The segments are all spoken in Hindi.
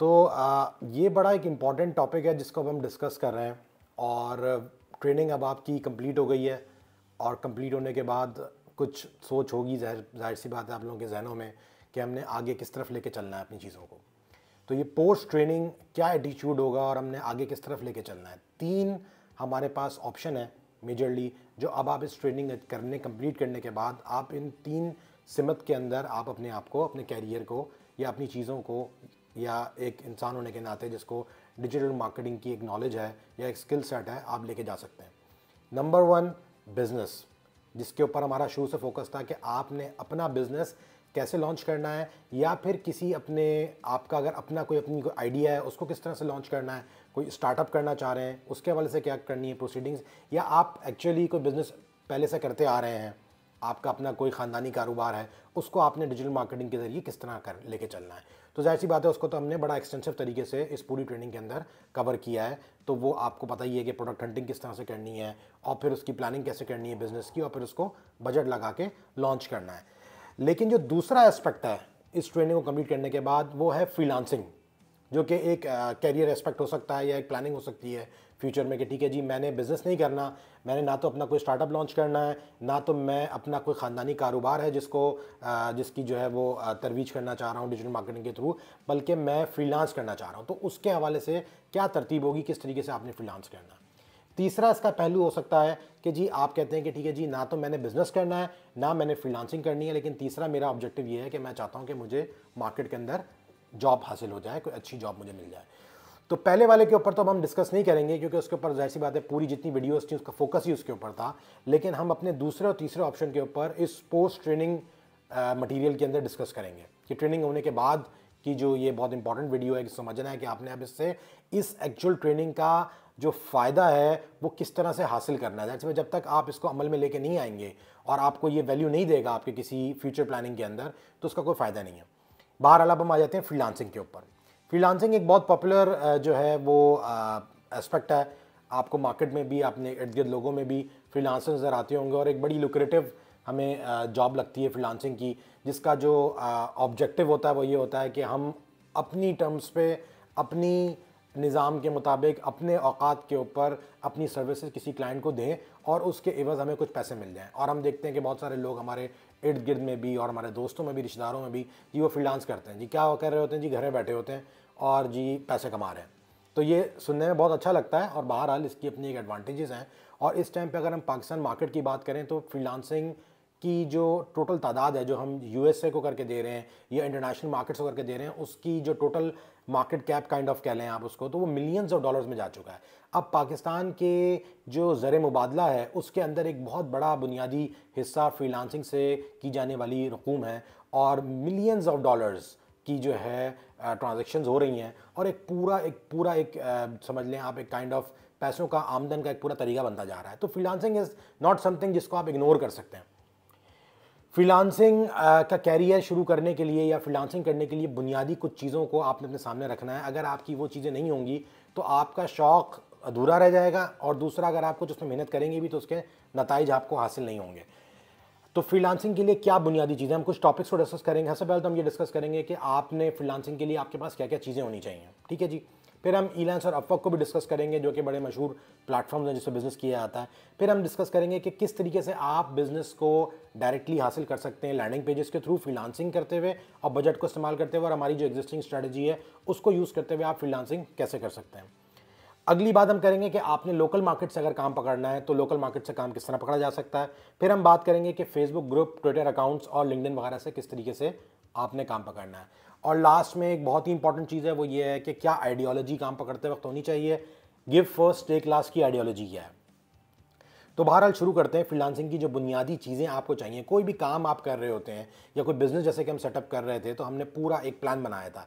तो ये बड़ा एक इम्पॉर्टेंट टॉपिक है जिसको अब हम डिस्कस कर रहे हैं। और ट्रेनिंग अब आपकी कंप्लीट हो गई है, और कंप्लीट होने के बाद कुछ सोच होगी, जाहिर सी बात है आप लोगों के जहनों में, कि हमने आगे किस तरफ लेके चलना है अपनी चीज़ों को। तो ये पोस्ट ट्रेनिंग क्या एटीट्यूड होगा और हमने आगे किस तरफ लेके चलना है। 3 हमारे पास ऑप्शन है मेजरली, जो अब आप इस ट्रेनिंग कंप्लीट करने के बाद आप इन 3 सिमत के अंदर आप अपने आप को, अपने कैरियर को या अपनी चीज़ों को, या एक इंसान होने के नाते जिसको डिजिटल मार्केटिंग की एक नॉलेज है या एक स्किल सेट है, आप लेके जा सकते हैं। नंबर 1, बिज़नेस, जिसके ऊपर हमारा शुरू से फोकस था कि आपने अपना बिज़नेस कैसे लॉन्च करना है, या फिर किसी आपका अगर अपनी कोई आइडिया है उसको किस तरह से लॉन्च करना है, कोई स्टार्टअप करना चाह रहे हैं उसके हवाले से क्या करनी है प्रोसीडिंग्स, या आप एक्चुअली कोई बिज़नेस पहले से करते आ रहे हैं, आपका अपना कोई ख़ानदानी कारोबार है, उसको आपने डिजिटल मार्केटिंग के ज़रिए किस तरह कर लेके चलना है। तो जाहिर सी बात है उसको तो हमने बड़ा एक्सटेंसिव तरीके से इस पूरी ट्रेनिंग के अंदर कवर किया है। तो वो आपको पता ही है कि प्रोडक्ट हंटिंग किस तरह से करनी है, और फिर उसकी प्लानिंग कैसे करनी है बिज़नेस की, और फिर उसको बजट लगा के लॉन्च करना है। लेकिन जो दूसरा एस्पेक्ट है इस ट्रेनिंग को कंप्लीट करने के बाद, वो है फ्रीलांसिंग, जो कि एक कैरियर एस्पेक्ट हो सकता है या एक प्लानिंग हो सकती है फ्यूचर में, कि ठीक है जी, मैंने बिज़नेस नहीं करना, मैंने ना तो अपना कोई स्टार्टअप लॉन्च करना है, ना तो मैं अपना कोई ख़ानदानी कारोबार है जिसकी जो है वो तरवीज करना चाह रहा हूँ डिजिटल मार्केटिंग के थ्रू, बल्कि मैं फ्रीलांस करना चाह रहा हूँ। तो उसके हवाले से क्या तरतीब होगी, किस तरीके से आपने फ्रीलांस करना है। तीसरा इसका पहलू हो सकता है कि जी आप कहते हैं कि ठीक है जी, ना तो मैंने बिज़नेस करना है, ना मैंने फ्रीलांसिंग करनी है, लेकिन तीसरा मेरा ऑब्जेक्टिव ये है कि मैं चाहता हूँ कि मुझे मार्केट के अंदर जॉब हासिल हो जाए, कोई अच्छी जॉब मुझे मिल जाए। तो पहले वाले के ऊपर तो अब हम डिस्कस नहीं करेंगे, क्योंकि उसके ऊपर जाहिर सी बात है पूरी जितनी वीडियोस थी उसका फोकस ही उसके ऊपर था। लेकिन हम अपने दूसरे और तीसरे ऑप्शन के ऊपर इस पोस्ट ट्रेनिंग मटेरियल के अंदर डिस्कस करेंगे कि ट्रेनिंग होने के बाद की जो ये बहुत इंपॉर्टेंट वीडियो है कि समझना है कि आपने अब इससे इस एक्चुअल ट्रेनिंग का जो फ़ायदा है वो किस तरह से हासिल करना है। जैसे जब तक आप इसको अमल में लेके नहीं आएंगे और आपको ये वैल्यू नहीं देगा आपके किसी फ्यूचर प्लानिंग के अंदर, तो उसका कोई फ़ायदा नहीं है। बहरहाल अब हम आ जाते हैं फ्रीलांसिंग के ऊपर। फ्रीलांसिंग एक बहुत पॉपुलर जो है वो एस्पेक्ट है। आपको मार्केट में भी, अपने इर्द गिर्द लोगों में भी फ्रीलांसर नज़र आते होंगे, और एक बड़ी लुक्रेटिव हमें जॉब लगती है फ्रीलांसिंग की, जिसका जो ऑब्जेक्टिव होता है वो ये होता है कि हम अपनी टर्म्स पे, अपनी निज़ाम के मुताबिक, अपने औकात के ऊपर अपनी सर्विसेज किसी क्लाइंट को दें और उसके एवज़ हमें कुछ पैसे मिल जाएं। और हम देखते हैं कि बहुत सारे लोग हमारे इर्द गिर्द में भी और हमारे दोस्तों में भी, रिश्तेदारों में भी, जी वो फ्रीलांस करते हैं। जी क्या कर रहे होते हैं, जी घर में बैठे होते हैं और जी पैसे कमा रहे हैं। तो ये सुनने में बहुत अच्छा लगता है, और बहरहाल इसकी अपनी एक एडवांटेजेस हैं। और इस टाइम पे अगर हम पाकिस्तान मार्केट की बात करें तो फ्रीलांसिंग की जो टोटल तादाद है, जो हम यूएसए को करके दे रहे हैं या इंटरनेशनल मार्केट्स को करके दे रहे हैं, उसकी जो total market cap kind of कह लें आप उसको, तो वो मिलियंस ऑफ डॉलर्स में जा चुका है। अब पाकिस्तान के जो ज़र मुबादला है उसके अंदर एक बहुत बड़ा बुनियादी हिस्सा फ्रीलांसिंग से की जाने वाली रकूम है, और मिलियंस ऑफ डॉलर्स की जो है ट्रांजैक्शंस हो रही हैं, और एक पूरा समझ लें आप, एक काइंड ऑफ पैसों का, आमदन का एक पूरा तरीका बनता जा रहा है। तो फ्रीलांसिंग इज़ नॉट समथिंग जिसको आप इग्नोर कर सकते हैं। फ्रीलांसिंग का कैरियर शुरू करने के लिए या फ्रीलांसिंग करने के लिए बुनियादी कुछ चीज़ों को आपने अपने सामने रखना है। अगर आपकी वो चीज़ें नहीं होंगी तो आपका शौक़ अधूरा रह जाएगा, और दूसरा, अगर आप कुछ उसमें मेहनत करेंगे भी तो उसके नताइज आपको हासिल नहीं होंगे। तो फ्रीलांसिंग के लिए क्या बुनियादी चीज़ें, हम कुछ टॉपिक्स को डिस्कस करेंगे। सबसे पहले तो हम ये डिस्कस करेंगे कि आपने फ्रीलांसिंग के लिए आपके पास क्या क्या चीज़ें होनी चाहिए, ठीक है जी। फिर हम इलांस और अपवर्क को भी डिस्कस करेंगे, जो कि बड़े मशहूर प्लेटफॉर्म्स हैं जिससे बिज़नेस किया जाता है। फिर हम डिस्कस करेंगे कि किस तरीके से आप बिज़नेस को डायरेक्टली हासिल कर सकते हैं लैंडिंग पेजेस के थ्रू फ्रीलांसिंग करते हुए, और बजट को इस्तेमाल करते हुए, और हमारी जो एग्जिस्टिंग स्ट्रेटजी है उसको यूज़ करते हुए आप फ्रीलांसिंग कैसे कर सकते हैं। अगली बात हम करेंगे कि आपने लोकल मार्केट से अगर काम पकड़ना है तो लोकल मार्केट से काम किस तरह पकड़ा जा सकता है। फिर हम बात करेंगे कि फेसबुक ग्रुप, ट्विटर अकाउंट्स और लिंक्डइन वगैरह से किस तरीके से आपने काम पकड़ना है। और लास्ट में एक बहुत ही इंपॉर्टेंट चीज़ है, वो ये है कि क्या आइडियोलॉजी काम पकड़ते वक्त होनी चाहिए। गिव फर्स्ट टेक लास्ट की आइडियोलॉजी क्या है। तो बहरहाल शुरू करते हैं। फ्रीलांसिंग की जो बुनियादी चीज़ें आपको चाहिए, कोई भी काम आप कर रहे होते हैं या कोई बिज़नेस जैसे कि हम सेटअप कर रहे थे, तो हमने पूरा एक प्लान बनाया था।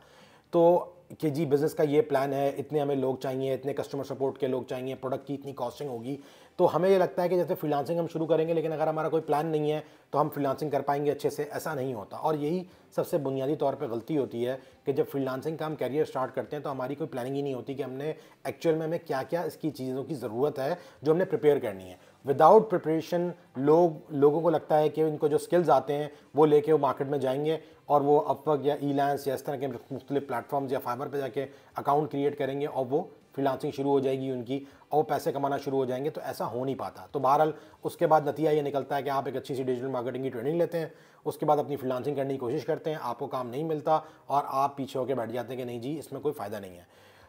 तो कि जी बिज़नेस का ये प्लान है, इतने हमें लोग चाहिए, इतने कस्टमर सपोर्ट के लोग चाहिए, प्रोडक्ट की इतनी कॉस्टिंग होगी। तो हमें ये लगता है कि जैसे फ्रीलांसिंग हम शुरू करेंगे, लेकिन अगर हमारा कोई प्लान नहीं है तो हम फ्रीलांसिंग कर पाएंगे अच्छे से, ऐसा नहीं होता। और यही सबसे बुनियादी तौर पे गलती होती है कि जब फ्रीलांसिंग का हम कैरियर स्टार्ट करते हैं तो हमारी कोई प्लानिंग ही नहीं होती कि हमने एक्चुअल में हमें क्या क्या इसकी चीज़ों की ज़रूरत है जो हमने प्रिपेयर करनी है। विदाउट प्रिपरेशन लोगों को लगता है कि इनको जो स्किल्स आते हैं वो लेके वो मार्केट में जाएंगे और वो अपवर्क या ईलांस या इस तरह के मुख्तलिफ प्लेटफॉर्म्स या फाइबर पे जाके अकाउंट क्रिएट करेंगे और वो फ्रीलांसिंग शुरू हो जाएगी उनकी और वो पैसे कमाना शुरू हो जाएंगे। तो ऐसा हो नहीं पाता। तो बहरहाल उसके बाद नतीजा ये निकलता है कि आप एक अच्छी सी डिजिटल मार्केटिंग की ट्रेनिंग लेते हैं, उसके बाद अपनी फ्रीलांसिंग करने की कोशिश करते हैं, आपको काम नहीं मिलता और आप पीछे होकर बैठ जाते हैं कि नहीं जी इसमें कोई फ़ायदा नहीं है।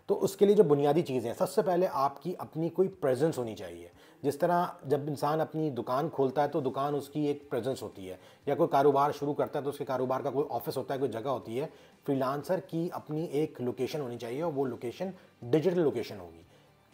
तो उसके लिए जो बुनियादी चीज़ें हैं, सबसे पहले आपकी अपनी कोई प्रेजेंस होनी चाहिए। जिस तरह जब इंसान अपनी दुकान खोलता है तो दुकान उसकी एक प्रेजेंस होती है, या कोई कारोबार शुरू करता है तो उसके कारोबार का कोई ऑफिस होता है, कोई जगह होती है। फ्रीलांसर की अपनी एक लोकेशन होनी चाहिए और वो लोकेशन डिजिटल लोकेशन होगी।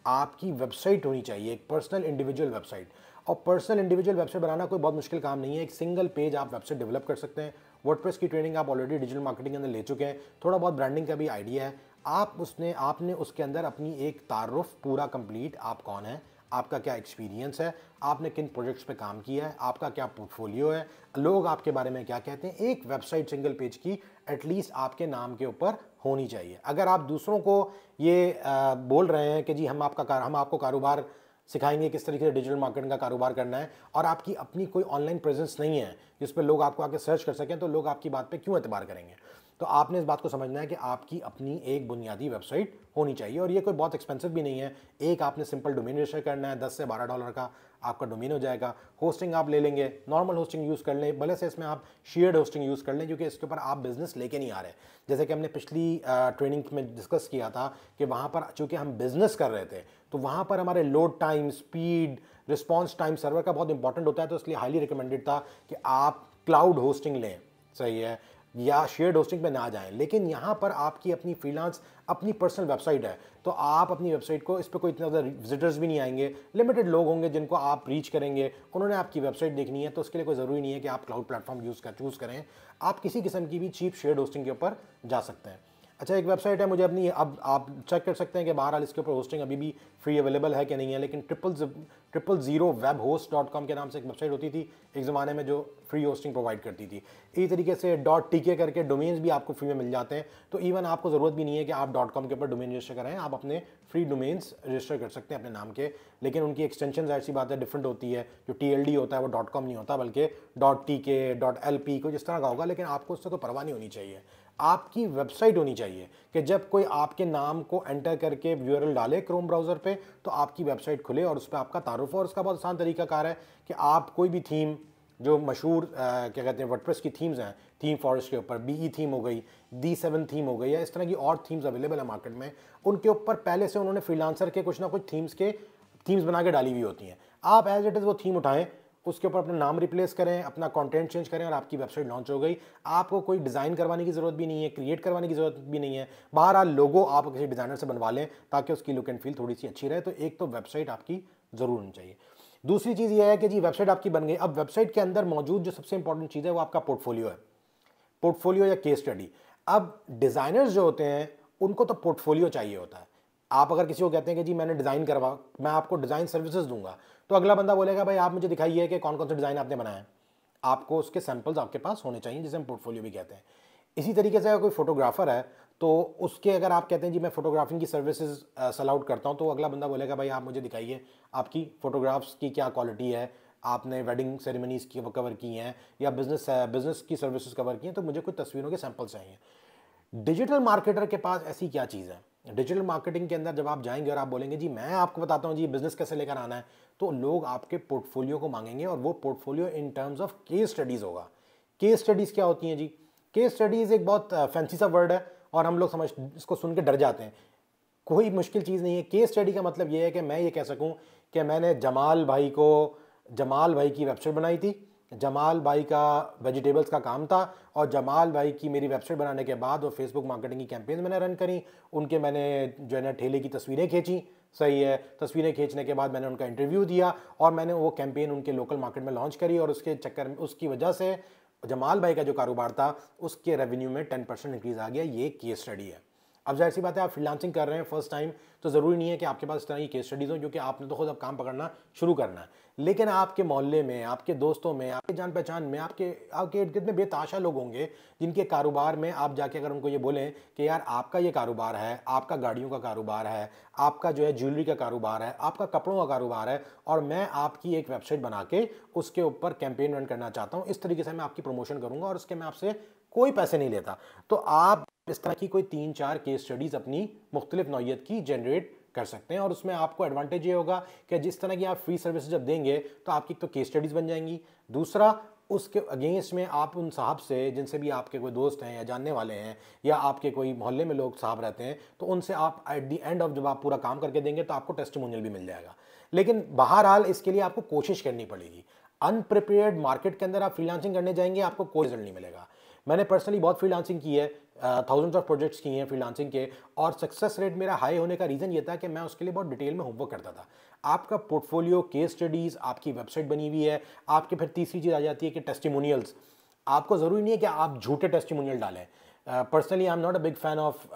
आपकी वेबसाइट होनी चाहिए, एक पर्सनल इंडिविजुअल वेबसाइट। और पर्सनल इंडिविजुअल वेबसाइट बनाना कोई बहुत मुश्किल काम नहीं है। एक सिंगल पेज आप वेबसाइट डेवलप कर सकते हैं। वर्डप्रेस की ट्रेनिंग आप ऑलरेडी डिजिटल मार्केटिंग के अंदर ले चुके हैं, थोड़ा बहुत ब्रांडिंग का भी आइडिया है। आपने उसके अंदर अपनी एक तारुफ पूरा कंप्लीट, आप कौन है, आपका क्या एक्सपीरियंस है, आपने किन प्रोजेक्ट्स पे काम किया है, आपका क्या पोर्टफोलियो है, लोग आपके बारे में क्या कहते हैं, एक वेबसाइट सिंगल पेज की एटलीस्ट आपके नाम के ऊपर होनी चाहिए। अगर आप दूसरों को ये बोल रहे हैं कि जी हम आपको कारोबार सिखाएंगे किस तरीके से डिजिटल मार्केटिंग का कारोबार करना है, और आपकी अपनी कोई ऑनलाइन प्रेजेंस नहीं है जिस पर लोग आपको आके सर्च कर सकें, तो लोग आपकी बात पे क्यों एतबार करेंगे। तो आपने इस बात को समझना है कि आपकी अपनी एक बुनियादी वेबसाइट होनी चाहिए, और ये कोई बहुत एक्सपेंसिव भी नहीं है। एक आपने सिंपल डोमेन रजिस्टर करना है, 10 से $12 का आपका डोमेन हो जाएगा। होस्टिंग आप ले लेंगे, नॉर्मल होस्टिंग यूज़ कर लें, भले से इसमें आप शेयर्ड होस्टिंग यूज़ कर लें, क्योंकि इसके ऊपर आप बिज़नेस लेके नहीं आ रहे। जैसे कि हमने पिछली ट्रेनिंग में डिस्कस किया था कि वहाँ पर चूँकि हम बिज़नेस कर रहे थे, तो वहाँ पर हमारे load time, speed, response time server का बहुत इंपॉर्टेंट होता है। तो इसलिए हाईली रिकमेंडेड था कि आप क्लाउड होस्टिंग लें, सही है, या शेयर्ड होस्टिंग पे ना जाएं। लेकिन यहाँ पर आपकी अपनी फ्रीलांस अपनी पर्सनल वेबसाइट है, तो आप अपनी वेबसाइट को, इस पर कोई इतना ज़्यादा विजिटर्स भी नहीं आएंगे, लिमिटेड लोग होंगे जिनको आप रीच करेंगे, उन्होंने आपकी वेबसाइट देखनी है। तो उसके लिए कोई ज़रूरी नहीं है कि आप क्लाउड प्लेटफॉर्म चूज़ करें, आप किसी किस्म की भी चीप शेयर्ड होस्टिंग के ऊपर जा सकते हैं। अच्छा, एक वेबसाइट है मुझे अपनी, अब आप चेक कर सकते हैं कि बहरहाल इसके ऊपर होस्टिंग अभी भी फ्री अवेलेबल है कि नहीं है, लेकिन 000webhost.com के नाम से एक वेबसाइट होती थी एक ज़माने में जो फ्री होस्टिंग प्रोवाइड करती थी। इसी तरीके से .tk करके डोमेन्स भी आपको फ्री में मिल जाते हैं। तो इवन आपको ज़रूरत भी नहीं है कि आप .com के ऊपर डोमेन रजिस्टर करें, आप अपने फ्री डोमेन्स रजिस्टर कर सकते हैं अपने नाम के। लेकिन उनकी एक्सटेंशन ऐसी बात है डिफरेंट होती है, जो TLD होता है वो .com नहीं होता, बल्कि .tk, .lp को जिस तरह का होगा। लेकिन आपको उससे कोई परवाह नहीं होनी चाहिए, आपकी वेबसाइट होनी चाहिए कि जब कोई आपके नाम को एंटर करके URL डाले क्रोम ब्राउज़र पे, तो आपकी वेबसाइट खुले और उस पर आपका तारुफ हो। और उसका बहुत आसान तरीकाकार है कि आप कोई भी थीम, जो मशहूर क्या कहते हैं वर्डप्रेस की थीम्स हैं, थीम फॉरेस्ट के ऊपर BE थीम हो गई, D7 थीम हो गई, या इस तरह की और थीम्स अवेलेबल है मार्केट में, उनके ऊपर पहले से उन्होंने फ्रीलांसर के कुछ ना कुछ थीम्स बना के डाली हुई होती हैं। आप एज इट इज़ वो थीम उठाएं, उसके ऊपर अपना नाम रिप्लेस करें, अपना कंटेंट चेंज करें, और आपकी वेबसाइट लॉन्च हो गई। आपको कोई डिज़ाइन करवाने की ज़रूरत भी नहीं है, क्रिएट करवाने की ज़रूरत भी नहीं है। बहरहाल लोगो आप किसी डिज़ाइनर से बनवा लें ताकि उसकी लुक एंड फील थोड़ी सी अच्छी रहे। तो एक तो वेबसाइट आपकी ज़रूर होनी चाहिए। दूसरी चीज़ यह है कि जी वेबसाइट आपकी बन गई, अब वेबसाइट के अंदर मौजूद जो सबसे इंपॉर्टेंट चीज़ है वो आपका पोर्टफोलियो है, पोर्टफोलियो या केस स्टडी। अब डिज़ाइनर्स जो होते हैं उनको तो पोर्टफोलियो चाहिए होता है। आप अगर किसी को कहते हैं कि जी मैंने डिज़ाइन करवा, मैं आपको डिज़ाइन सर्विसेज दूंगा, तो अगला बंदा बोलेगा भाई आप मुझे दिखाइए कि कौन कौन से डिज़ाइन आपने बनाया है। आपको उसके सैंपल्स आपके पास होने चाहिए, जिसे हम पोर्टफोलियो भी कहते हैं। इसी तरीके से अगर कोई फोटोग्राफर है तो उसके अगर आप कहते हैं जी मैं फोटोग्राफिंग की सर्विसेज सेल आउट करता हूँ, तो अगला बंदा बोलेगा भाई आप मुझे दिखाइए आपकी फ़ोटोग्राफ्स की क्या क्वालिटी है, आपने वेडिंग सेरेमनीज़ की कवर की हैं या बिजनेस की सर्विसेज कवर की हैं, तो मुझे कुछ तस्वीरों के सैंपल चाहिए। डिजिटल मार्केटर के पास ऐसी क्या चीज़ है? डिजिटल मार्केटिंग के अंदर जब आप जाएंगे और आप बोलेंगे जी मैं आपको बताता हूँ जी बिजनेस कैसे लेकर आना है, तो लोग आपके पोर्टफोलियो को मांगेंगे, और वो portfolio in terms of case studies होगा। केस स्टडीज़ क्या होती हैं जी? केस स्टडीज़ एक बहुत फैंसी सा वर्ड है और हम लोग इसको सुन के डर जाते हैं। कोई मुश्किल चीज़ नहीं है। केस स्टडी का मतलब ये है कि मैं ये कह सकूं कि मैंने जमाल भाई की वेबसाइट बनाई थी, जमाल भाई का वेजिटेबल्स का काम था, और जमाल भाई की मेरी वेबसाइट बनाने के बाद वो फेसबुक मार्केटिंग की कैंपेन मैंने रन करी, उनके मैंने जो है ना ठेले की तस्वीरें खींची, सही है, तस्वीरें खींचने के बाद मैंने उनका इंटरव्यू दिया और मैंने वो कैंपेन उनके लोकल मार्केट में लॉन्च करी, और उसके चक्कर में उसकी वजह से जमाल भाई का जो कारोबार था उसके रेवेन्यू में 10% इंक्रीज़ आ गया। ये केस स्टडी है। अब जाहिर सी बात है आप फ्रीलांसिंग कर रहे हैं फर्स्ट टाइम, तो ज़रूरी नहीं है कि आपके पास इस तरह की केस स्टडीज़ हो, क्योंकि आपने तो खुद अब काम पकड़ना शुरू करना है। लेकिन आपके मोहल्ले में, आपके दोस्तों में, आपके जान पहचान में, आपके आपके इर्द गिर्द में बेताशा लोग होंगे जिनके कारोबार में आप जाके अगर उनको ये बोलें कि यार आपका ये कारोबार है, आपका गाड़ियों का कारोबार है, आपका जो है ज्वेलरी का कारोबार है, आपका कपड़ों का कारोबार है, और मैं आपकी एक वेबसाइट बना के उसके ऊपर कैंपेन रन करना चाहता हूँ, इस तरीके से मैं आपकी प्रमोशन करूँगा और उसके मैं आपसे कोई पैसे नहीं लेता। तो आप इस तरह की कोई 3-4 केस स्टडीज़ अपनी मुख्तलिफ नौइयत की जनरेट कर सकते हैं, और उसमें आपको एडवांटेज ये होगा कि जिस तरह की आप फ्री सर्विस जब देंगे तो आपकी तो केस स्टडीज़ बन जाएंगी, दूसरा उसके अगेंस्ट में आप उन साहब से, जिनसे भी आपके कोई दोस्त हैं या जानने वाले हैं या आपके कोई मोहल्ले में लोग साहब रहते हैं, तो उनसे आप एट द एंड ऑफ जब आप पूरा काम करके देंगे तो आपको टेस्टिमोनियल भी मिल जाएगा। लेकिन बहरहाल इसके लिए आपको कोशिश करनी पड़ेगी। अनप्रिपेयर्ड मार्केट के अंदर आप फ्रीलांसिंग करने जाएंगे, आपको कोई रिजल्ट नहीं मिलेगा। मैंने पर्सनली बहुत फ्रीलांसिंग की है, थाउजेंड्स ऑफ प्रोजेक्ट्स किए हैं फ्रीलांसिंग के, और सक्सेस रेट मेरा हाई होने का रीज़न ये था कि मैं उसके लिए बहुत डिटेल में होमवर्क करता था। आपका पोर्टफोलियो, केस स्टडीज़, आपकी वेबसाइट बनी हुई है, आपके फिर तीसरी चीज़ आ जाती है कि टेस्टिमोनियल्स। आपको ज़रूरी नहीं है कि आप झूठे टेस्टिमोनियल डालें। Personally I am not a big fan of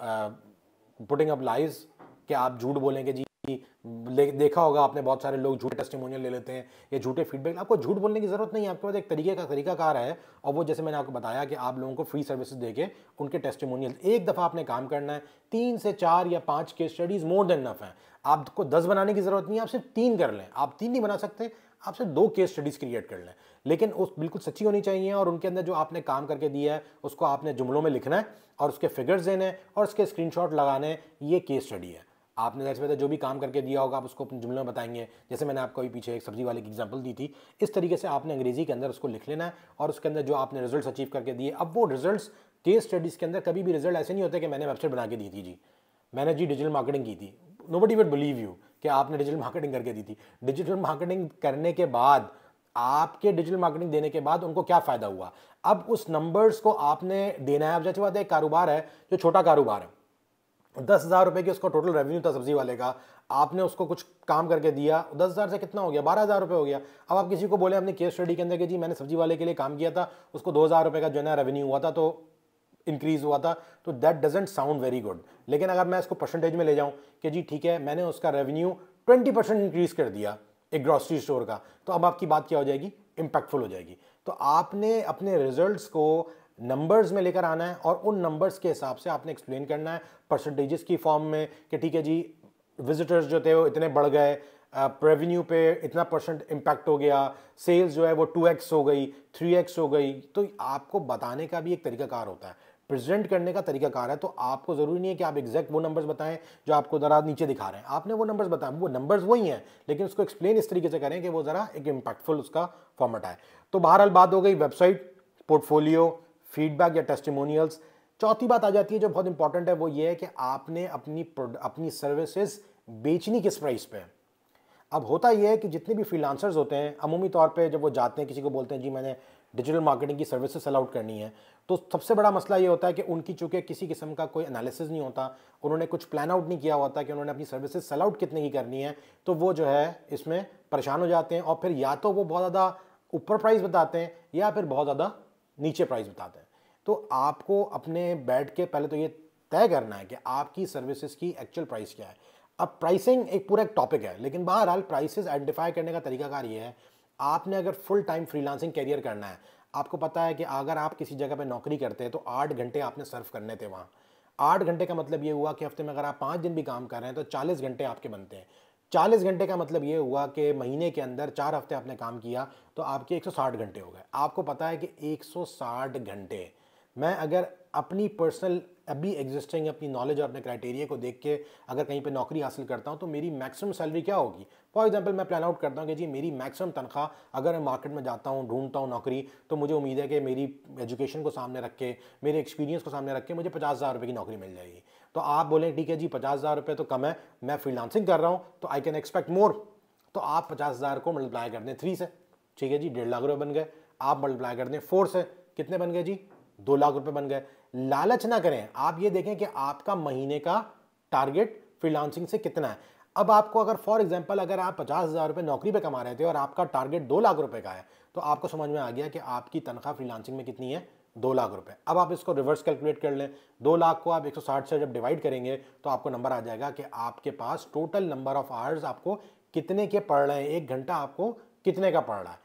putting up lies, कि आप झूठ बोलेंगे जी। देखा होगा आपने, बहुत सारे लोग झूठे टेस्टिमोनियल ले लेते हैं या झूठे फीडबैक। आपको झूठ बोलने की ज़रूरत नहीं है, आपके पास एक तरीकाकार है, और वो जैसे मैंने आपको बताया कि आप लोगों को फ्री सर्विसेज देके उनके टेस्टिमोनियल, एक दफ़ा आपने काम करना है, 3 से 4 या 5 case studies more than enough है। आपको 10 बनाने की ज़रूरत नहीं है, आप सिर्फ 3 कर लें। आप 3 नहीं बना सकते, आप सिर्फ 2 केस स्टडीज़ क्रिएट कर लें, लेकिन उस बिल्कुल सच्ची होनी चाहिए, और उनके अंदर जो आपने काम करके दिया है उसको आपने जुमलों में लिखना है और उसके फिगर्स देने हैं और उसके स्क्रीनशॉट लगाने हैं। ये केस स्टडी है। आपने जैसे जो भी काम करके दिया होगा आप उसको अपने जुमलों में बताएंगे। जैसे मैंने आपको अभी पीछे एक सब्जी वाले की एग्जांपल दी थी, इस तरीके से आपने अंग्रेजी के अंदर उसको लिख लेना है, और उसके अंदर जो आपने रिजल्ट्स अचीव करके दिए, अब वो रिजल्ट्स केस स्टडीज़ के अंदर कभी भी रिजल्ट ऐसे नहीं होते कि मैंने वेबसाइट बना के दी थी जी, मैंने जी डिजिटल मार्केटिंग की थी। नोबडी वुड बिलीव यू कि आपने डिजिटल मार्केटिंग करके दी थी। डिजिटल मार्केटिंग करने के बाद, आपके डिजिटल मार्केटिंग देने के बाद उनको क्या फ़ायदा हुआ, अब उस नंबर्स को आपने देना है। अब जैसे बात है, एक कारोबार है जो छोटा कारोबार है, 10,000 रुपये की उसका टोटल रेवेन्यू था सब्जी वाले का, आपने उसको कुछ काम करके दिया, 10,000 से कितना हो गया, 12,000 रुपये हो गया। अब आप किसी को बोले अपनी केस स्टडी के अंदर कि जी मैंने सब्जी वाले के लिए काम किया था, उसको 2,000 रुपये का जो है ना रेवेन्यू हुआ था, तो इंक्रीज हुआ था, तो that doesn't sound very good. लेकिन अगर मैं इसको परसेंटेज में ले जाऊं कि जी ठीक है, मैंने उसका रेवेन्यू 20% इंक्रीज कर दिया एक ग्रॉसरी स्टोर का, तो अब आपकी बात क्या हो जाएगी, इंपैक्टफुल हो जाएगी। तो आपने अपने रिजल्ट्स को नंबर्स में लेकर आना है, और उन नंबर्स के हिसाब से आपने एक्सप्लेन करना है परसेंटेजेस की फॉर्म में कि ठीक है जी, विजिटर्स जो थे वो इतने बढ़ गए, रेवेन्यू पे इतना परसेंट इम्पैक्ट हो गया, सेल्स जो है वो 2x हो गई, 3x हो गई। तो आपको बताने का भी एक तरीकाकार होता है, प्रेजेंट करने का तरीकाकार है। तो आपको ज़रूरी नहीं है कि आप एग्जैक्ट वो नंबर्स बताएं जो आपको ज़रा नीचे दिखा रहे हैं, आपने वो नंबर्स बताएं, वो नंबर्स वही हैं, लेकिन उसको एक्सप्लेन इस तरीके से करें कि वो ज़रा एक इम्पैक्टफुल उसका फॉर्मेट आए। तो बहरहाल बात हो गई वेबसाइट, पोर्टफोलियो, फीडबैक या टेस्टिमोनियल्स। चौथी बात आ जाती है जो बहुत इंपॉर्टेंट है, वो ये है कि आपने अपनी सर्विसेज बेचनी किस प्राइस पे है। अब होता यह है कि जितने भी फ्रीलांसर्स होते हैं, अमूमी तौर पे जब वो जाते हैं किसी को बोलते हैं जी मैंने डिजिटल मार्केटिंग की सर्विसेज सेल आउट करनी है, तो सबसे बड़ा मसला ये होता है कि उनकी चूंकि किसी किस्म का कोई एनालिसिस नहीं होता, उन्होंने कुछ प्लान आउट नहीं किया होता कि उन्होंने अपनी सर्विसेज सेल आउट कितने की करनी है, तो वो जो है इसमें परेशान हो जाते हैं, और फिर या तो वो बहुत ज़्यादा ऊपर प्राइस बताते हैं या फिर बहुत ज़्यादा नीचे प्राइस बताते हैं। तो आपको अपने बैठ के पहले तो ये तय करना है कि आपकी सर्विसेज की एक्चुअल प्राइस क्या है। अब प्राइसिंग एक पूरा एक टॉपिक है, लेकिन बहरहाल प्राइसेस आइडेंटिफाई करने का तरीकाकार ये है, आपने अगर फुल टाइम फ्रीलांसिंग कैरियर करना है, आपको पता है कि अगर आप किसी जगह पे नौकरी करते हैं तो 8 घंटे आपने सर्व करने थे वहाँ। 8 घंटे का मतलब ये हुआ कि हफ्ते में अगर आप 5 दिन भी काम कर रहे हैं तो 40 घंटे आपके बनते हैं। 40 घंटे का मतलब ये हुआ कि महीने के अंदर 4 हफ्ते आपने काम किया तो आपके 160 घंटे हो गए। आपको पता है कि 160 घंटे मैं अगर अपनी पर्सनल अभी एग्जिस्टिंग अपनी नॉलेज और अपने क्राइटेरिया को देख के अगर कहीं पे नौकरी हासिल करता हूँ तो मेरी मैक्सिमम सैलरी क्या होगी। फॉर एग्जांपल मैं प्लान आउट करता हूँ कि जी मेरी मैक्सिमम तनख्वाह, अगर मैं मार्केट में जाता हूँ ढूंढता हूँ नौकरी, तो मुझे उम्मीद है कि मेरी एजुकेशन को सामने रख के, मेरे एक्सपीरियंस को सामने रख के मुझे 50,000 रुपये की नौकरी मिल जाएगी। तो आप बोलें ठीक है जी 50,000 रुपये तो कम है, मैं फ्रीलांसिंग कर रहा हूँ तो आई कैन एक्सपेक्ट मोर। तो आप 50,000 को मल्टीप्लाई कर दें 3 से, ठीक है जी 1.5 लाख रुपये बन गए। आप मल्टीप्लाई कर दें 4 से, कितने बन गए जी 2 लाख रुपए बन गए। लालच ना करें, आप ये देखें कि आपका महीने का टारगेट फ्रीलांसिंग से कितना है। अब आपको अगर फॉर एग्जांपल अगर आप 50,000 रुपये नौकरी पे कमा रहे थे और आपका टारगेट 2 लाख रुपए का है, तो आपको समझ में आ गया कि आपकी तनख्वाह फ्रीलांसिंग में कितनी है, 2 लाख रुपए। अब आप इसको रिवर्स कैलकुलेट कर लें, 2 लाख को आप 160 से जब डिवाइड करेंगे तो आपको नंबर आ जाएगा कि आपके पास टोटल नंबर ऑफ आवर्स आपको कितने के पड़ रहे हैं, 1 घंटा आपको कितने का पड़ रहा है।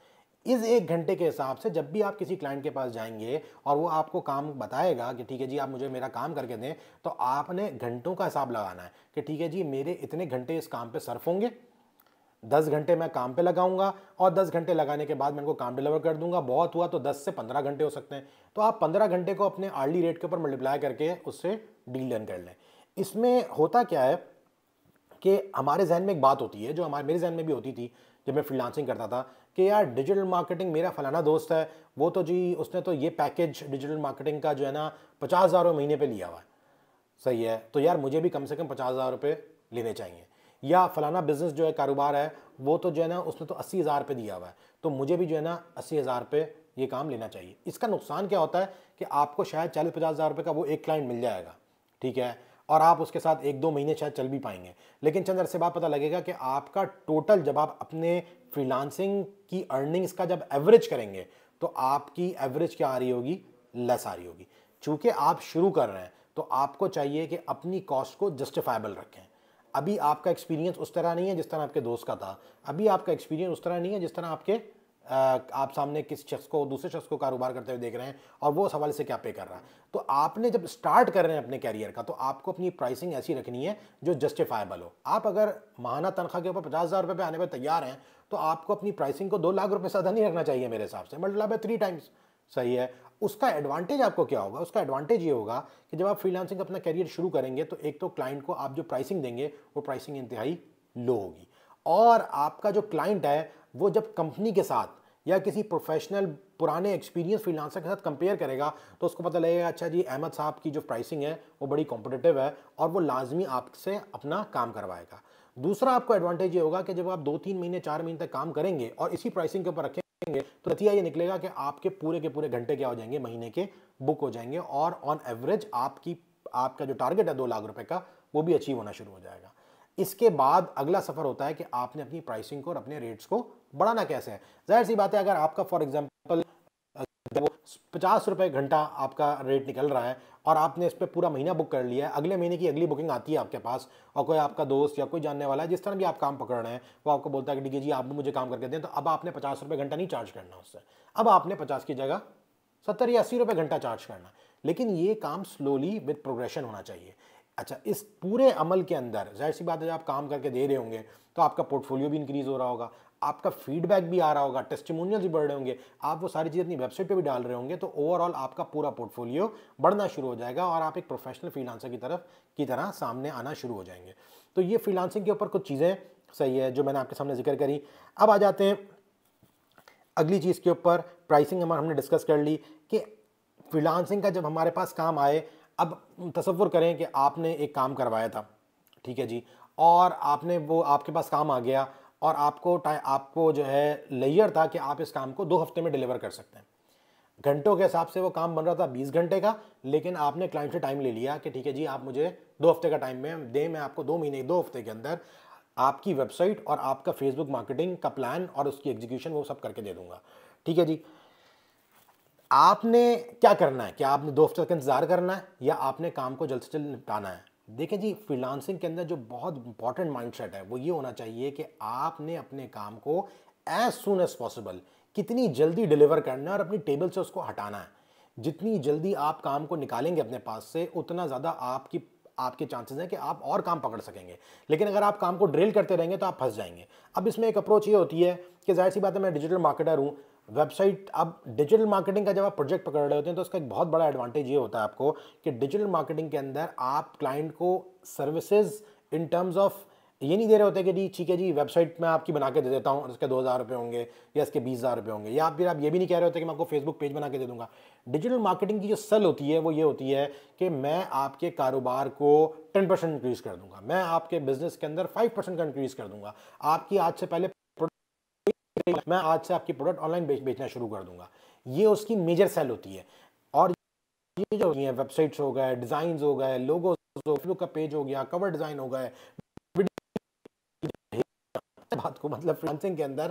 इस 1 घंटे के हिसाब से जब भी आप किसी क्लाइंट के पास जाएंगे और वो आपको काम बताएगा कि ठीक है जी आप मुझे मेरा काम करके दें, तो आपने घंटों का हिसाब लगाना है कि ठीक है जी मेरे इतने घंटे इस काम पे सर्फ होंगे, 10 घंटे मैं काम पे लगाऊंगा और 10 घंटे लगाने के बाद मैं इनको काम डिलीवर कर दूंगा। बहुत हुआ तो 10 से 15 घंटे हो सकते हैं, तो आप 15 घंटे को अपने आर्ली रेट के ऊपर मल्टीप्लाई करके उससे डील डन कर लें। इसमें होता क्या है कि हमारे जहन में एक बात होती है जो मेरे जहन में भी होती थी जब मैं फ्रीलांसिंग करता था कि यार डिजिटल मार्केटिंग, मेरा फलाना दोस्त है वो तो जी उसने तो ये पैकेज डिजिटल मार्केटिंग का जो है ना 50,000 महीने पे लिया हुआ है, सही है, तो यार मुझे भी कम से कम 50,000 रुपये लेने चाहिए। या फलाना बिजनेस जो है कारोबार है वो तो जो है ना उसने तो 80,000 रुपये दिया हुआ है, तो मुझे भी जो है ना 80,000 रुपये ये काम लेना चाहिए। इसका नुकसान क्या होता है कि आपको शायद 40-50,000 रुपये का वो एक क्लाइंट मिल जाएगा, ठीक है, और आप उसके साथ 1-2 महीने शायद चल भी पाएंगे, लेकिन चंद अरसे बाद पता लगेगा कि आपका टोटल जब आप अपने फ्रीलांसिंग की अर्निंग्स का जब एवरेज करेंगे तो आपकी एवरेज क्या आ रही होगी, लेस आ रही होगी। चूंकि आप शुरू कर रहे हैं तो आपको चाहिए कि अपनी कॉस्ट को जस्टिफाइबल रखें। अभी आपका एक्सपीरियंस उस तरह नहीं है जिस तरह आपके दोस्त का था, अभी आपका एक्सपीरियंस उस तरह नहीं है जिस तरह आप सामने किस शख्स को, दूसरे शख्स को कारोबार करते हुए देख रहे हैं और वो सवाल से क्या पे कर रहा है। तो आपने जब स्टार्ट कर रहे हैं अपने कैरियर का तो आपको अपनी प्राइसिंग ऐसी रखनी है जो जस्टिफाइबल हो। आप अगर माहाना तनख्वाह के ऊपर 50,000 रुपये पे आने पर तैयार हैं तो आपको अपनी प्राइसिंग को 2 लाख रुपये से ज़्यादा नहीं रखना चाहिए मेरे हिसाब से, मतलब है 3 टाइम्स, सही है। उसका एडवांटेज आपको क्या होगा, उसका एडवांटेज ये होगा कि जब आप फ्रीलांसिंग अपना करियर शुरू करेंगे तो एक तो क्लाइंट को आप जो प्राइसिंग देंगे वो प्राइसिंग इंतहाई लो होगी, और आपका जो क्लाइंट है वो जब कंपनी के साथ या किसी प्रोफेशनल पुराने एक्सपीरियंस फ्रीलांसर के साथ कंपेयर करेगा तो उसको पता लगेगा अच्छा जी अहमद साहब की जो प्राइसिंग है वो बड़ी कॉम्पिटिटिव है और वो लाजमी आपसे अपना काम करवाएगा। दूसरा आपको एडवांटेज ये होगा कि जब आप 2-3 महीने 4 महीने तक काम करेंगे और इसी प्राइसिंग के ऊपर रखेंगे तो नतीजा ये निकलेगा कि आपके पूरे के पूरे घंटे क्या हो जाएंगे, महीने के बुक हो जाएंगे, और ऑन एवरेज आपका जो टारगेट है 2 लाख रुपए का वो भी अचीव होना शुरू हो जाएगा। इसके बाद अगला सफर होता है कि आपने अपनी प्राइसिंग को और अपने रेट्स को बढ़ाना कैसे है। जाहिर सी बात है अगर आपका फॉर एग्जांपल वो 50 रुपये घंटा आपका रेट निकल रहा है और आपने इस पर पूरा महीना बुक कर लिया है, अगले महीने की अगली बुकिंग आती है आपके पास और कोई आपका दोस्त या कोई जानने वाला है जिस तरह भी आप काम पकड़ रहे हैं वो आपको बोलता है कि ठीक है जी आप भी मुझे काम करके दें, तो अब आपने 50 रुपये घंटा नहीं चार्ज करना उससे, अब आपने 50 की जगह 70 या 80 रुपये घंटा चार्ज करना। लेकिन ये काम स्लोली विद प्रोग्रेशन होना चाहिए। अच्छा, इस पूरे अमल के अंदर जाहिर सी बात है जब आप काम करके दे रहे होंगे तो आपका पोर्टफोलियो भी इंक्रीज हो रहा होगा, आपका फीडबैक भी आ रहा होगा, टेस्टिमोनियल्स भी बढ़ रहे होंगे, आप वो सारी चीज़ें अपनी वेबसाइट पे भी डाल रहे होंगे, तो ओवरऑल आपका पूरा पोर्टफोलियो बढ़ना शुरू हो जाएगा और आप एक प्रोफेशनल फ्रीलांसर की तरह सामने आना शुरू हो जाएंगे। तो ये फ्रीलांसिंग के ऊपर कुछ चीज़ें सही है जो मैंने आपके सामने जिक्र करी। अब आ जाते हैं अगली चीज़ के ऊपर। प्राइसिंग हमने डिस्कस कर ली कि फ्रीलांसिंग का जब हमारे पास काम आए, अब तसव्वुर करें कि आपने एक काम करवाया था, ठीक है जी, और आपने वो आपके पास काम आ गया और आपको जो है लेयर था कि आप इस काम को 2 हफ्ते में डिलीवर कर सकते हैं। घंटों के हिसाब से वो काम बन रहा था 20 घंटे का, लेकिन आपने क्लाइंट से टाइम ले लिया कि ठीक है जी आप मुझे 2 हफ्ते का टाइम में दें, मैं आपको 2 महीने 2 हफ्ते के अंदर आपकी वेबसाइट और आपका फेसबुक मार्केटिंग का प्लान और उसकी एग्जीक्यूशन वो सब करके दे दूंगा, ठीक है जी। आपने क्या करना है, क्या आपने 2 हफ्ते तक इंतजार करना है या आपने काम को जल्द से जल्द निपटाना है। देखिए जी, फ्रीलांसिंग के अंदर जो बहुत इंपॉर्टेंट माइंडसेट है वो ये होना चाहिए कि आपने अपने काम को एज सुन एज पॉसिबल कितनी जल्दी डिलीवर करना है और अपनी टेबल से उसको हटाना है। जितनी जल्दी आप काम को निकालेंगे अपने पास से उतना ज़्यादा आपके चांसेस हैं कि आप और काम पकड़ सकेंगे। लेकिन अगर आप काम को ड्रिल करते रहेंगे तो आप फंस जाएंगे। अब इसमें एक अप्रोच ये होती है कि जाहिर सी बात है मैं डिजिटल मार्केटर हूँ, वेबसाइट, अब डिजिटल मार्केटिंग का जब आप प्रोजेक्ट पकड़ रहे होते हैं तो उसका एक बहुत बड़ा एडवांटेज ये होता है आपको कि डिजिटल मार्केटिंग के अंदर आप क्लाइंट को सर्विसेज इन टर्म्स ऑफ ये नहीं दे रहे होते कि जी ठीक है जी वेबसाइट मैं आपकी बना के दे देता हूँ और इसके 2,000 रुपये होंगे या इसके 20,000 रुपये होंगे, या फिर आप ये भी नहीं कह रहे होते कि मैं आपको फेसबुक पेज बना के दे दूंगा। डिजिटल मार्केटिंग की जो सेल होती है वो ये होती है कि मैं आपके कारोबार को 10% इंक्रीज कर दूंगा, मैं आपके बिजनेस के अंदर 5% का इंक्रीज कर दूंगा, आपकी आज से पहले मैं आज से आपकी प्रोडक्ट ऑनलाइन बेचना शुरू कर दूंगा। ये उसकी मेजर सेल होती है। और ये जो है वेबसाइट्स हो गए, डिजाइन हो गए, लोगो, फेसबुक का पेज हो गया, कवर डिजाइन हो गए, बात को मतलब फ्रीलांसिंग के अंदर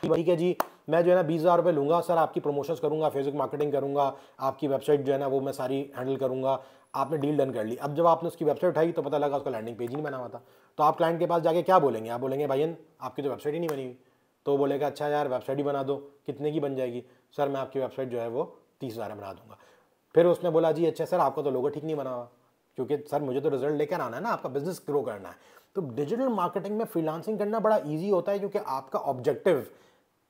ठीक है जी मैं जो है ना 20,000 रुपये लूँगा सर, आपकी प्रमोशंस करूँगा, फेसबुक मार्केटिंग करूँगा, आपकी वेबसाइट जो है ना वो मैं सारी हैंडल करूँगा। आपने डील डन कर ली। अब जब आपने उसकी वेबसाइट उठाई तो पता लगा उसका लैंडिंग पेज ही नहीं बना हुआ था। तो आप क्लाइंट के पास जाके क्या बोलेंगे? आप बोलेंगे भाईयन आपकी तो वेबसाइट ही नहीं बनी हुई। तो वो बोलेगा अच्छा यार वेबसाइट ही बना दो, कितने की बन जाएगी? सर मैं आपकी वेबसाइट जो है वो 30,000 में बना दूंगा। फिर उसने बोला जी अच्छा सर आपका तो लोगो ठीक नहीं बना हुआ, क्योंकि सर मुझे तो रिजल्ट लेकर आना है ना, आपका बिजनेस ग्रो करना है। तो डिजिटल मार्केटिंग में फ्रीलांसिंग करना बड़ा ईजी होता है, क्योंकि आपका objective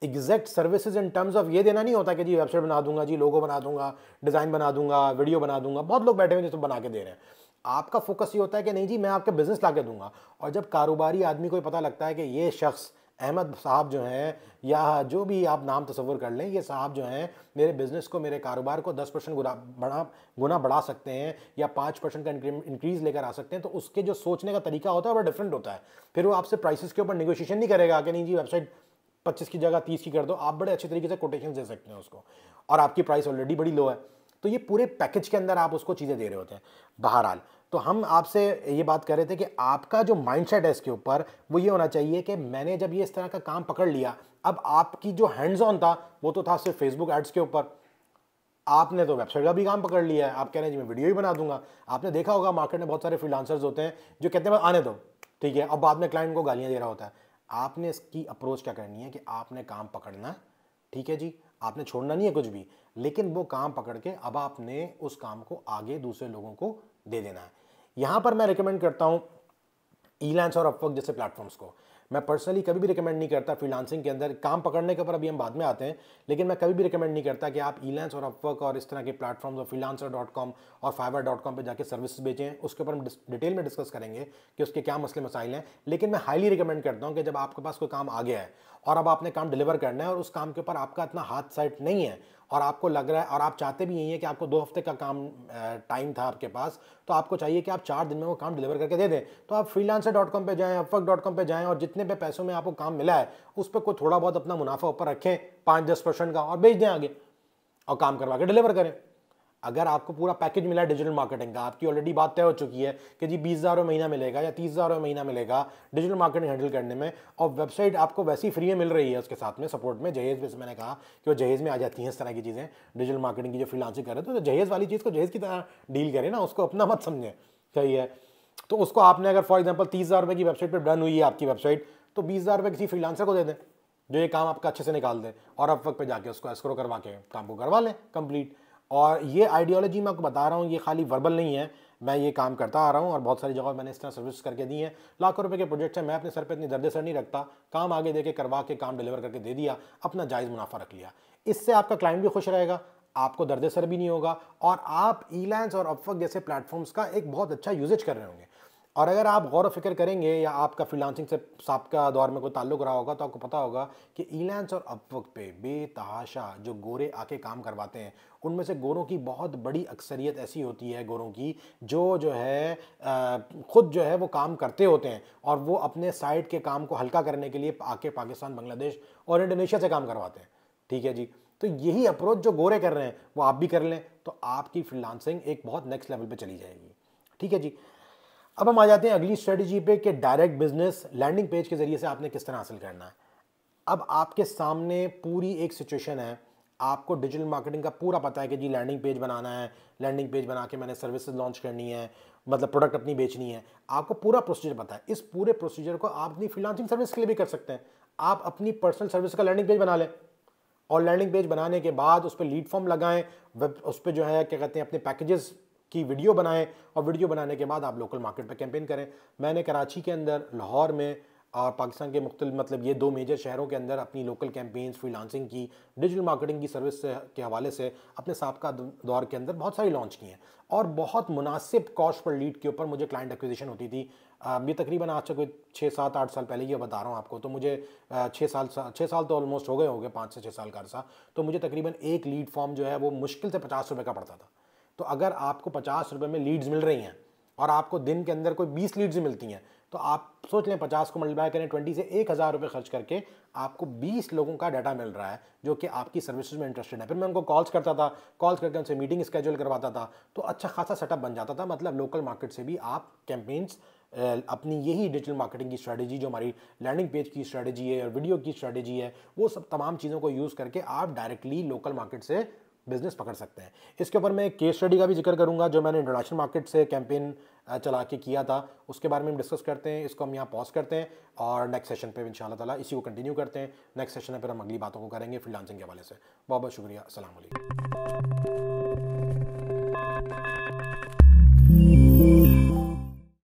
exact services in terms of ये देना नहीं होता कि जी वेबसाइट बना दूंगा, जी लोगो बना दूंगा, डिज़ाइन बना दूंगा, वीडियो बना दूंगा। बहुत लोग बैठे हुए हैं जो बना के दे रहे हैं। आपका फोकस ये होता है कि नहीं जी मैं आपका बिजनेस ला के दूंगा। और जब कारोबारी आदमी को पता लगता है कि ये शख्स अहमद साहब जो हैं, या जो भी आप नाम तस्वर कर लें, ये साहब जो हैं मेरे बिजनेस को, मेरे कारोबार को 10% गुना बढ़ा सकते हैं या 5% का इंक्रीज लेकर आ सकते हैं, तो उसके जो सोचने का तरीका होता है वो डिफरेंट होता है। फिर वो आपसे प्राइसेस के ऊपर नेगोशिएशन नहीं करेगा कि नहीं जी वेबसाइट 25 की जगह 30 की कर दो। आप बड़े अच्छे तरीके से कोटेशन दे सकते हैं उसको, और आपकी प्राइस ऑलरेडी बड़ी लो है। तो ये पूरे पैकेज के अंदर आप उसको चीज़ें दे रहे होते हैं। बहरहाल तो हम आपसे ये बात कर रहे थे कि आपका जो माइंडसेट है इसके ऊपर वो ये होना चाहिए कि मैंने जब ये इस तरह का काम पकड़ लिया, अब आपकी जो हैंड्स ऑन था वो तो था सिर्फ फेसबुक एड्स के ऊपर, आपने तो वेबसाइट का भी काम पकड़ लिया है। आप कह रहे हैं जी मैं वीडियो ही बना दूंगा। आपने देखा होगा मार्केट में बहुत सारे फ्रीलांसर्स होते हैं जो कहते हैं आने दो, ठीक है, अब बाद में क्लाइंट को गालियां दे रहा होता है। आपने इसकी अप्रोच क्या करनी है कि आपने काम पकड़ना, ठीक है जी, आपने छोड़ना नहीं है कुछ भी, लेकिन वो काम पकड़ के अब आपने उस काम को आगे दूसरे लोगों को दे देना है। यहां पर मैं रिकमेंड करता हूं ईलांस और अपवर्क जैसे प्लेटफॉर्म्स को। मैं पर्सनली कभी भी रिकमेंड नहीं करता फ्रीलांसिंग के अंदर काम पकड़ने के ऊपर, अभी हम बाद में आते हैं, लेकिन मैं कभी भी रिकमेंड नहीं करता कि आप ईलांस और अपवर्क और इस तरह के प्लेटफॉर्म्स और freelancer.com और fiverr.com पे जाके सर्विसेज बेचें। उसके ऊपर हम डिटेल में डिस्कस करेंगे कि उसके क्या मसले मसाइल हैं। लेकिन मैं हाईली रिकमेंड करता हूँ कि जब आपके पास कोई काम आ गया है और अब आपने काम डिलीवर करना है और उस काम के ऊपर आपका इतना हाथ सेट नहीं है और आपको लग रहा है और आप चाहते भी यही है कि आपको 2 हफ्ते का काम टाइम था आपके पास, तो आपको चाहिए कि आप 4 दिन में वो काम डिलीवर करके दे दें, तो आप freelancer.com पे जाएं, upwork.com पे जाएं और जितने पे पैसों में आपको काम मिला है उस पर कोई थोड़ा बहुत अपना मुनाफा ऊपर रखें 5-10% का और बेच दें आगे और काम करवा के डिलीवर करें। अगर आपको पूरा पैकेज मिला है डिजिटल मार्केटिंग का, आपकी ऑलरेडी बात तय हो चुकी है कि जी 20,000 महीना मिलेगा या 30,000 महीना मिलेगा डिजिटल मार्केटिंग हैंडल करने में, और वेबसाइट आपको वैसी फ्री में मिल रही है उसके साथ में सपोर्ट में, जहेज में, मैंने कहा कि वो जहेज में आ जाती हैं इस तरह की चीज़ें डिजिटल मार्केटिंग की जो फ्रीलांसिंग कर रहे हैं, तो जहेज वाली चीज़ को जहेज की तरह डील करें ना, उसको अपना मत समझें, सही है। तो उसको आपने अगर फॉर एग्जाम्पल 30,000 रुपये की वेबसाइट पर डन हुई है आपकी वेबसाइट, तो 20,000 रुपये किसी फ्रीलांसर को दे दें जो ये काम आपका अच्छे से निकाल दे, और अब वक्त पे जाके उसको एस्क्रो करवा के काम को करवा लें कंप्लीट। और ये आइडियोलॉजी मैं आपको बता रहा हूँ, ये खाली वर्बल नहीं है, मैं ये काम करता आ रहा हूँ और बहुत सारी जगह मैंने इस तरह सर्विस करके दी है। लाखों रुपए के प्रोजेक्ट्स हैं, मैं अपने सर पे इतनी दर्द सर नहीं रखता, काम आगे दे के करवा के काम डिलीवर करके दे दिया, अपना जायज़ मुनाफा रख लिया। इससे आपका क्लाइंट भी खुश रहेगा, आपको दर्द सर भी नहीं होगा, और आप ईलांस और अपवर्क जैसे प्लेटफॉर्म्स का एक बहुत अच्छा यूजेज कर रहे होंगे। और अगर आप गौर व फिक्र करेंगे या आपका फ्रीलांसिंग से साबका दौर में कोई ताल्लुक रहा होगा तो आपको पता होगा कि ईलांस और अपवर्क पे बेतहाशा जो गोरे आके काम करवाते हैं, उनमें से गोरों की बहुत बड़ी अक्सरियत ऐसी होती है गोरों की जो है खुद जो है वो काम करते होते हैं और वो अपने साइड के काम को हल्का करने के लिए आके पाकिस्तान, बांग्लादेश और इंडोनेशिया से काम करवाते हैं, ठीक है जी। तो यही अप्रोच जो गोरे कर रहे हैं वो आप भी कर लें, तो आपकी फ्रीलांसिंग एक बहुत नेक्स्ट लेवल पे चली जाएगी, ठीक है जी। अब हम आ जाते हैं अगली स्ट्रेटजी पे कि डायरेक्ट बिजनेस लैंडिंग पेज के जरिए से आपने किस तरह हासिल करना है। अब आपके सामने पूरी एक सिचुएशन है, आपको डिजिटल मार्केटिंग का पूरा पता है कि जी लैंडिंग पेज बनाना है, लैंडिंग पेज बना के मैंने सर्विसेज लॉन्च करनी है, मतलब प्रोडक्ट अपनी बेचनी है, आपको पूरा प्रोसीजर पता है। इस पूरे प्रोसीजर को आप अपनी फ्रीलांसिंग सर्विस के लिए भी कर सकते हैं। आप अपनी पर्सनल सर्विस का लैंडिंग पेज बना लें और लैंडिंग पेज बनाने के बाद उस पर लीड फॉर्म लगाएं, उस पर जो है क्या कहते हैं अपने पैकेजेस की वीडियो बनाएं, और वीडियो बनाने के बाद आप लोकल मार्केट पे कैंपेन करें। मैंने कराची के अंदर, लाहौर में और पाकिस्तान के मुख्तलिफ मतलब ये 2 मेजर शहरों के अंदर अपनी लोकल कैंपेन्स, फ्रीलांसिंग की, डिजिटल मार्केटिंग की सर्विस के हवाले से अपने साबका दौर के अंदर बहुत सारी लॉन्च की हैं और बहुत मुनासिब कॉस्ट पर लीड के ऊपर मुझे क्लाइंट एक्विजिशन होती थी। ये तकरीबन आज से कोई 6-7-8 साल पहले ये बता रहा हूँ आपको, तो मुझे 6 साल तो ऑलमोस्ट हो गए 5 से 6 साल का अर्सा। तो मुझे तकरीबन एक लीड फॉर्म जो है वो मुश्किल से 50 रुपये का पड़ता था। तो अगर आपको 50 रुपये में लीड्स मिल रही हैं और आपको दिन के अंदर कोई 20 लीड्स मिलती हैं, तो आप सोच लें 50 को मल्टीप्लाई करें 20 से 1,000 रुपये खर्च करके आपको 20 लोगों का डाटा मिल रहा है जो कि आपकी सर्विसेज में इंटरेस्टेड है। फिर मैं उनको कॉल्स करता था, कॉल्स करके उनसे मीटिंग स्केड्यूल करवाता था, तो अच्छा खासा सेटअप बन जाता था। मतलब लोकल मार्केट से भी आप कैंपेन्स अपनी यही डिजिटल मार्केटिंग की स्ट्रेटजी, जो हमारी लैंडिंग पेज की स्ट्रेटजी है और वीडियो की स्ट्रेटजी है, वो सब तमाम चीज़ों को यूज़ करके आप डायरेक्टली लोकल मार्केट से बिजनेस पकड़ सकते हैं। इसके ऊपर मैं एक केस स्टडी का भी जिक्र करूंगा जो मैंने इंटरनेशनल मार्केट से कैंपेन चला के किया था, उसके बारे में हम डिस्कस करते हैं। इसको हम यहाँ पॉज करते हैं और नेक्स्ट सेशन पे इंशाल्लाह ताला इसी को कंटिन्यू करते हैं। नेक्स्ट सेशन में फिर हम अगली बातों को करेंगे फ्रीलांसिंग के हवाले से। बहुत बहुत शुक्रिया। अस्सलाम वालेकुम।